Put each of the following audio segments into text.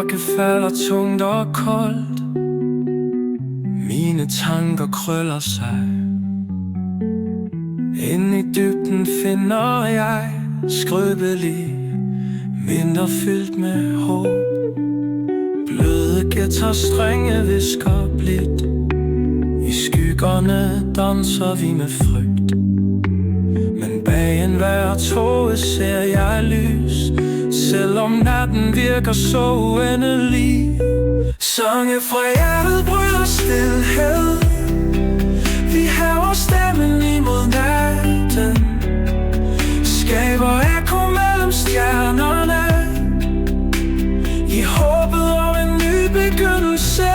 mørke falder tungt og koldt. Mine tanker krøller sig. Inde i dybden finder jeg skrøbelige minder fyldt med håb. Bløde guitarstrenge visker blidt. I skyggerne danser vi med frygt. Men bag enhver tåge ser jeg lys, selvom natten virker så uendelig. Sange fra hjertet bryder stilhed. Vi hæver stemmen imod natten, skaber ekko mellem stjernerne, i håbet om en ny begyndelse.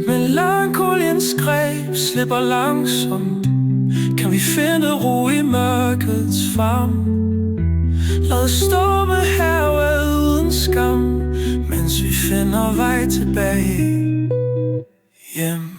Melankoliens greb slipper langsomt. Kan vi finde ro i mørkets favn? Lad storme herved uden skam, mens vi finder vej tilbage hjem.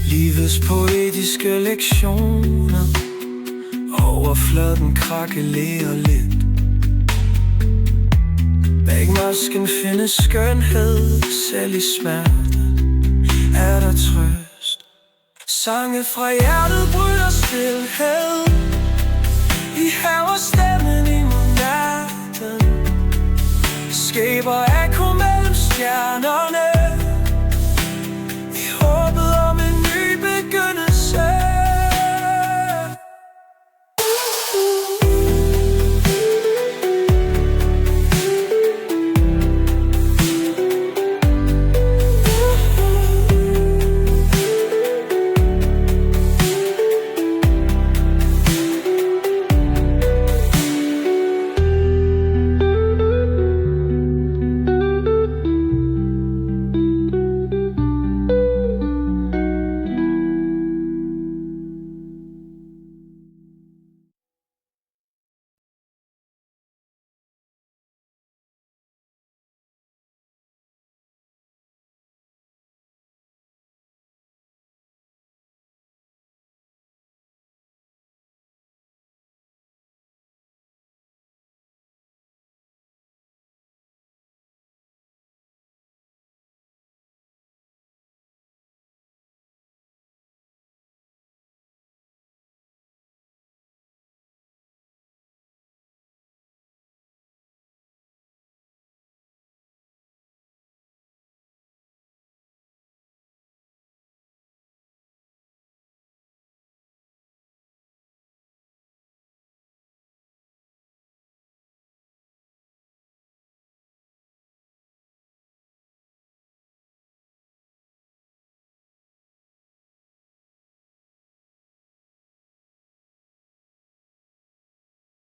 Livets poetiske lektioner, overfladen krakelerer lidt. Bag masken findes skønhed, selv i smerte er der trøst. Sange fra hjertet bryder stilhed. Vi hæver stemmen imod natten, skaber